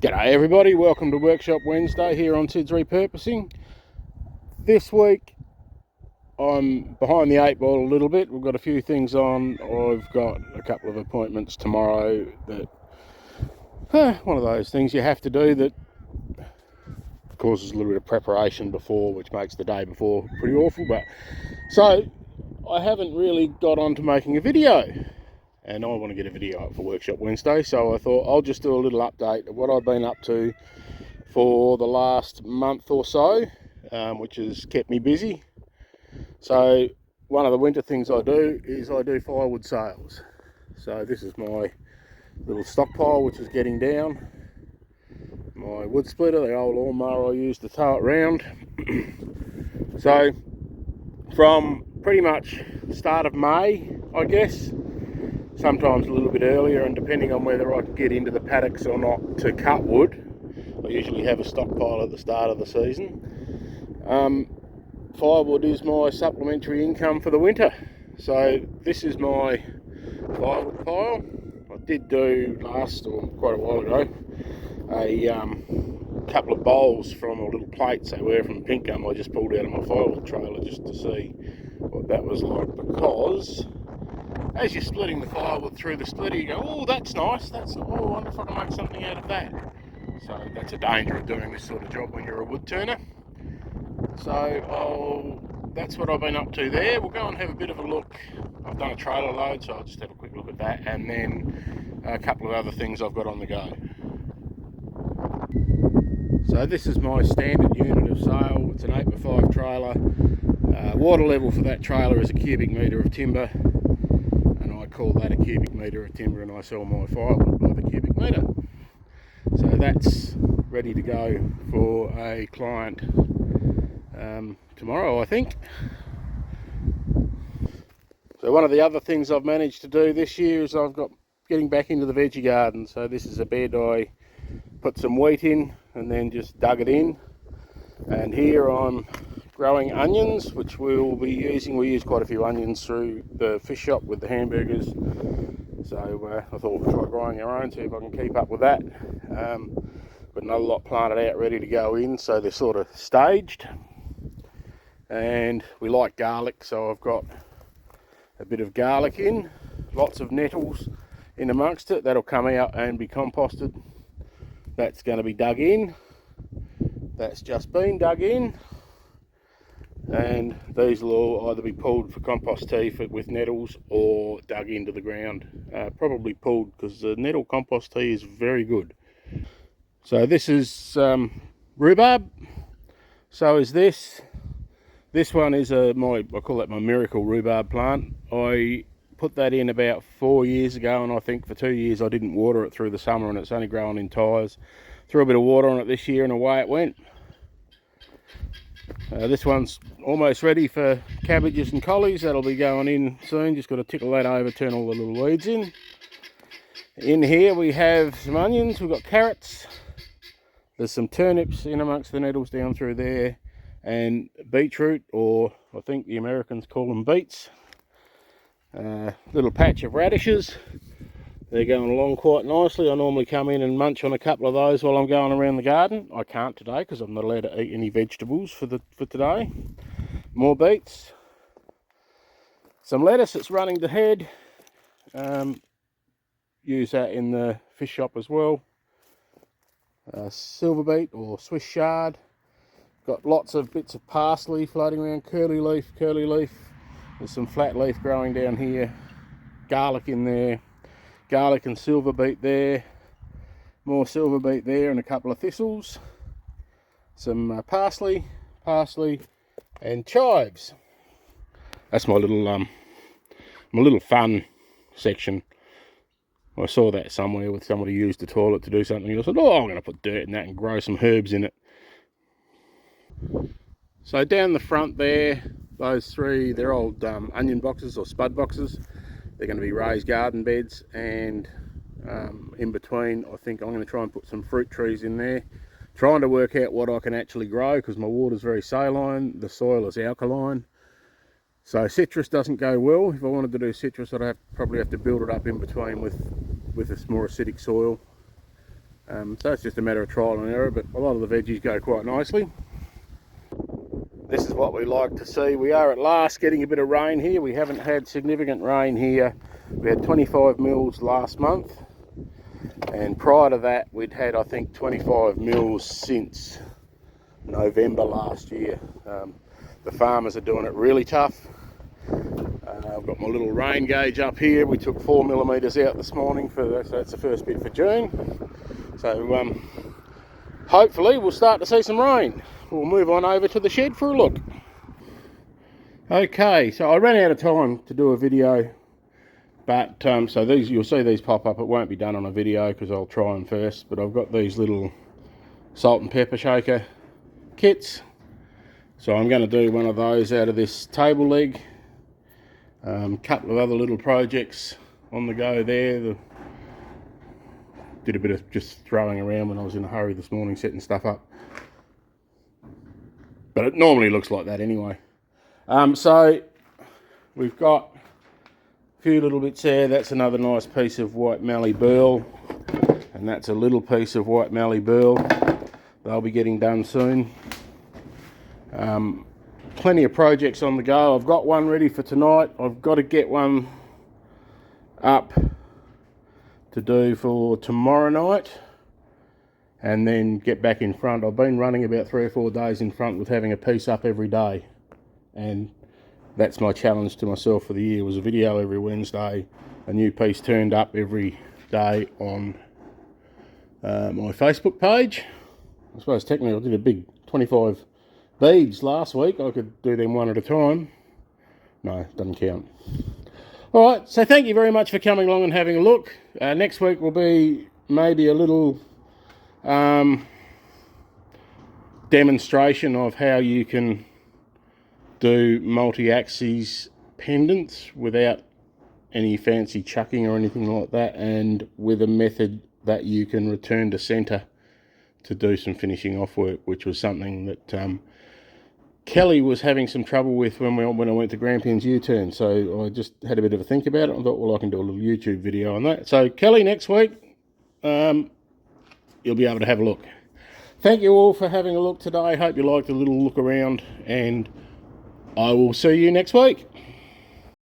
G'day everybody, welcome to Workshop Wednesday here on Sid's Repurposing. This week I'm behind the 8 ball a little bit. We've got a few things on. I've got a couple of appointments tomorrow that one of those things you have to do that causes a little bit of preparation before, which makes the day before pretty awful. But so I haven't really got on to making a video, and I want to get a video up for Workshop Wednesday, so I thought I'll just do a little update of what I've been up to for the last month or so, which has kept me busy. So one of the winter things I do is I do firewood sales. So this is my little stockpile which is getting down. My wood splitter, the old lawnmower I use to tow it round. So from pretty much the start of May, I guess, sometimes a little bit earlier, and depending on whether I can get into the paddocks or not to cut wood, I usually have a stockpile at the start of the season. Firewood is my supplementary income for the winter. So this is my firewood pile. I did do quite a while ago, a couple of bowls from a little plates they were from Pink Gum. I just pulled out of my firewood trailer just to see what that was like, because as you're splitting the firewood through the splitter, you go, oh, that's nice, I wonder if I can make something out of that. So that's a danger of doing this sort of job when you're a wood turner. So that's what I've been up to there. We'll go and have a bit of a look. I've done a trailer load, so I'll just have a quick look at that, and then a couple of other things I've got on the go. So this is my standard unit of sail. It's an 8x5 trailer. Water level for that trailer is a cubic metre of timber, and I call that a cubic metre of timber, and I sell my firewood by the cubic metre. So that's ready to go for a client tomorrow, I think. So one of the other things I've managed to do this year is I've got getting back into the veggie garden. So this is a bed I put some wheat in and then just dug it in, and here I'm growing onions, which we'll be using. We use quite a few onions through the fish shop with the hamburgers, so I thought we'd try growing our own, see if I can keep up with that. Got another lot planted out ready to go in, so they're sort of staged. And we like garlic, so I've got a bit of garlic in, lots of nettles in amongst it. That'll come out and be composted. That's going to be dug in. That's just been dug in, and these will all either be pulled for compost tea with nettles or dug into the ground. Probably pulled, because the nettle compost tea is very good. So this is rhubarb. So is this. This one is I call that my miracle rhubarb plant. I put that in about 4 years ago, and I think for 2 years I didn't water it through the summer, and it's only growing in tyres. Threw a bit of water on it this year and away it went. This one's almost ready for cabbages and collies. That'll be going in soon. Just got to tickle that over, turn all the little weeds in. In here we have some onions, we've got carrots, there's some turnips in amongst the nettles down through there, and beetroot, or I think the Americans call them beets. Little patch of radishes. They're going along quite nicely. I normally come in and munch on a couple of those while I'm going around the garden. I can't today because I'm not allowed to eat any vegetables for today. More beets. Some lettuce that's running to head. Use that in the fish shop as well. Silver beet or Swiss chard. Got lots of bits of parsley floating around, curly leaf. There's some flat leaf growing down here. Garlic in there. Garlic and silver beet there. More silver beet there, and a couple of thistles. Some parsley, and chives. That's my little fun section. I saw that somewhere with somebody used the toilet to do something, and I said, oh, I'm going to put dirt in that and grow some herbs in it. So down the front there, those three, they're old onion boxes or spud boxes. They're going to be raised garden beds, and in between I think I'm going to try and put some fruit trees in there. Trying to work out what I can actually grow, because my water's very saline, the soil is alkaline. So citrus doesn't go well. If I wanted to do citrus, I'd probably have to build it up in between with a more acidic soil. So it's just a matter of trial and error, but a lot of the veggies go quite nicely. This is what we like to see. We are at last getting a bit of rain here. We haven't had significant rain here. We had 25 mils last month, and prior to that we'd had, I think, 25 mils since November last year. The farmers are doing it really tough. I've got my little rain gauge up here. We took 4 millimetres out this morning, so that's the first bit for June. So hopefully we'll start to see some rain. We'll move on over to the shed for a look. Okay, so I ran out of time to do a video, but so these, you'll see these pop up. It won't be done on a video because I'll try them first, but I've got these little salt and pepper shaker kits. So I'm going to do one of those out of this table leg. Couple of other little projects on the go there. Did a bit of just throwing around when I was in a hurry this morning, setting stuff up. But it normally looks like that anyway. So we've got a few little bits there. That's another nice piece of white mallee burl, and that's a little piece of white mallee burl. They'll be getting done soon. Plenty of projects on the go. I've got one ready for tonight. I've got to get one up to do for tomorrow night, and then get back in front. I've been running about 3 or 4 days in front with having a piece up every day, and that's my challenge to myself for the year, was a video every Wednesday, a new piece turned up every day on my Facebook page. I suppose technically I did a big 25 beads last week. I could do them one at a time. No, doesn't count. Alright, so thank you very much for coming along and having a look. Next week will be maybe a little demonstration of how you can do multi-axis pendants without any fancy chucking or anything like that, and with a method that you can return to centre to do some finishing off work, which was something that Kelly was having some trouble with when I went to Grampians U-turn. So I just had a bit of a think about it. I thought, well, I can do a little YouTube video on that. So Kelly, next week, you'll be able to have a look. Thank you all for having a look today. Hope you liked a little look around, and I will see you next week.